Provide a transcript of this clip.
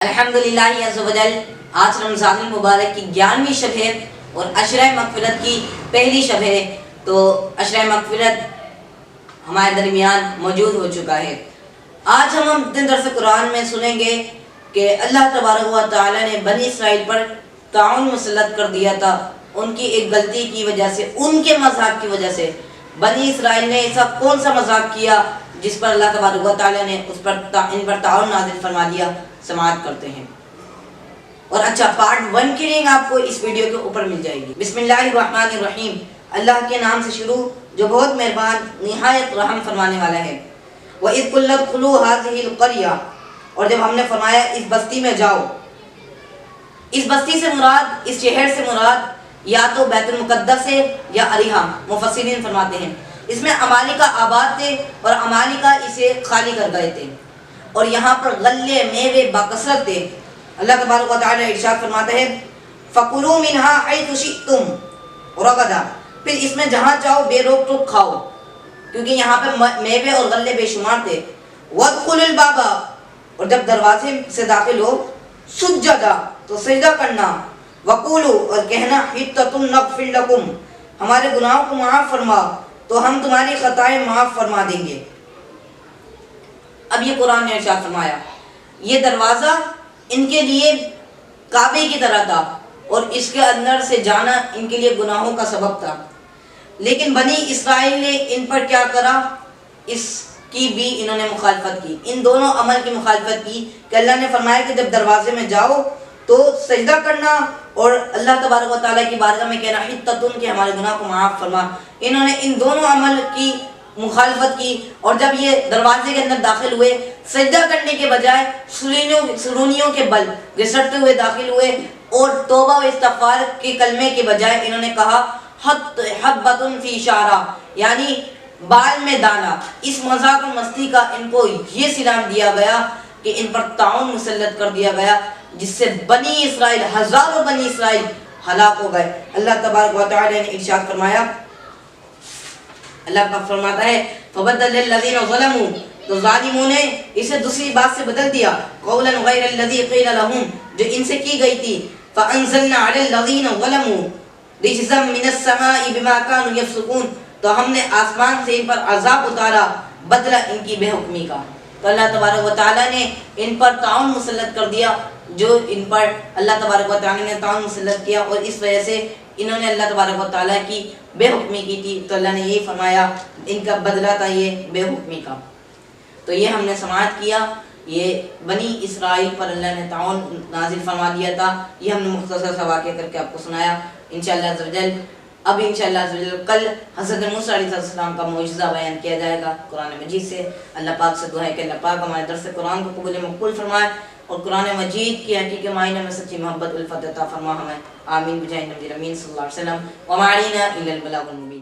الحمدللہ عز و جل آج رمضان المبارک کی 11ویں شب ہے اور عشرہ مغفرت کی پہلی شب ہے، تو عشرہ مغفرت ہمارے درمیان موجود ہو چکا ہے۔ آج ہم دن درس قرآن میں سنیں گے کہ اللہ تبارک و تعالی نے بنی اسرائیل پر طاعون مسلط کر دیا تھا، ان کی ایک غلطی کی وجہ سے، ان کے مذاق کی وجہ سے۔ بنی اسرائیل نے ایسا کون سا مذاق کیا جس پر اللہ تبارک و تعالی نے ان پر طاعون نازل فرما دیا؟ سماعت کرتے ہیں۔ اور اچھا، پارٹ 1 کی لنک آپ کو اس ویڈیو کے اوپر مل جائے گی۔ بسم اللہ الرحمن الرحیم، اللہ کے نام سے شروع جو بہت مہربان نہایت رحم فرمانے والا ہے۔ وَإِذْ قُلْنَا ادْخُلُوا هَٰذِهِ الْقَرْيَةَ، اور جب ہم نے فرمایا اس بستی میں جاؤ، اس بستی سے مراد، اس شہر سے مراد یا تو بیت المقدس ہے یا اریحا، مفسرین فرماتے ہیں۔ اس میں عمالقہ آباد تھے اور عمالقہ اسے خالی کر گئے تھے، اور یہاں پر غلے میوے باکثرت تھے۔ اللہ تبارک و تعالی ارشاد فرماتا ہے فَكُلُوا مِنْهَا حَيْثُ شِئْتُمْ رَغَدًا، پھر اس میں جہاں چاہو بے روک ٹوک کھاؤ، کیونکہ یہاں پہ میوے اور غلے بے شمار تھے۔ وَادْخُلُوا الْبَابَ، اور جب دروازے سے داخل ہو سُجَّدًا، تو سجدہ کرنا۔ وَقُولُوا، اور کہنا حِطَّةٌ نَغْفِرْ لَكُمْ، ہمارے گناہوں کو معاف فرما تو ہم تمہاری خطائیں معاف فرما دیں گے۔ اب یہ قرآن نے ارشاد فرمایا، یہ دروازہ ان کے لیے کعبے کی طرح تھا اور اس کے اندر سے جانا ان کے لیے گناہوں کا سبب تھا، لیکن بنی اسرائیل نے ان پر کیا کرا؟ اس کی بھی انہوں نے مخالفت کی، ان دونوں عمل کی مخالفت کی کہ اللہ نے فرمایا کہ جب دروازے میں جاؤ تو سجدہ کرنا اور اللہ تبارک و تعالیٰ کی بارگاہ میں کہنا حِطَّةٌ کہ ہمارے گناہ کو معاف فرما۔ انہوں نے ان دونوں عمل کی مخالفت کی، اور جب یہ دروازے کے اندر داخل ہوئے سجدہ کرنے کے بجائے سرونیوں کے بل گھسٹتے ہوئے داخل ہوئے، اور توبہ و استغفار کے کلمے کے بجائے انہوں نے کہا حبۃ فی شعرہ، یعنی بال میں دانا۔ اس مذاق و مستی کا ان کو یہ سلام دیا گیا کہ ان پر طاعون مسلط کر دیا گیا، جس سے بنی اسرائیل، ہزاروں بنی اسرائیل ہلاک ہو گئے۔ اللہ تبارک و تعالی نے ارشاد فرمایا، اللہ پاک فرماتا ہے فَبَدَّلَ الَّذِينَ ظَلَمُوا، تو ظالموں نے اسے دوسری بات سے بدل دیا، قَوْلًا غَيْرَ الَّذِي قِيلَ لَهُمْ، جو ان سے کی گئی تھی۔ فَأَنزَلْنَا عَلَى الَّذِينَ ظَلَمُوا رِجْزًا مِّنَ السَّمَاءِ بِمَا كَانُوا يَفْسُقُونَ، تو ہم نے آسمان سے ان پر عذاب اتارا بدلہ ان کی بے حکمی کا۔ تو اللہ تبارک و تعالیٰ نے ان پر طاعون مسلط کر دیا، جو ان پر اللہ تبارک و تعالیٰ نے طاعون مسلط کیا، اور اس وجہ سے انہوں نے اللہ تبارک و تعالیٰ کی بے حکمی کی تھی، تو اللہ نے یہی فرمایا ان کا بدلہ تھا یہ بے حکمی کا۔ تو یہ ہم نے سماعت کیا، یہ بنی اسرائیل پر اللہ نے طاعون نازل فرما دیا تھا، یہ ہم نے مختصر سا واقعہ کر کے آپ کو سنایا۔ انشاءاللہ عز و جل اب انشاءاللہ عز و جل کل حضرت موسیٰ علیہ السلام کا معجزہ بیان کیا جائے گا قرآن مجید سے۔ اللہ پاک سے دعا ہے کہ اللہ پاک ہمارے درس قرآن کو قبول مقبول فرمائے، اور قرآن مجید کی حقیقی معنی میں سچی محبت الفت عطا فرما ہمیں، آمین بجاہ نبی امین صلی اللہ علیہ وسلم، وما علینا الا البلاغ المبین۔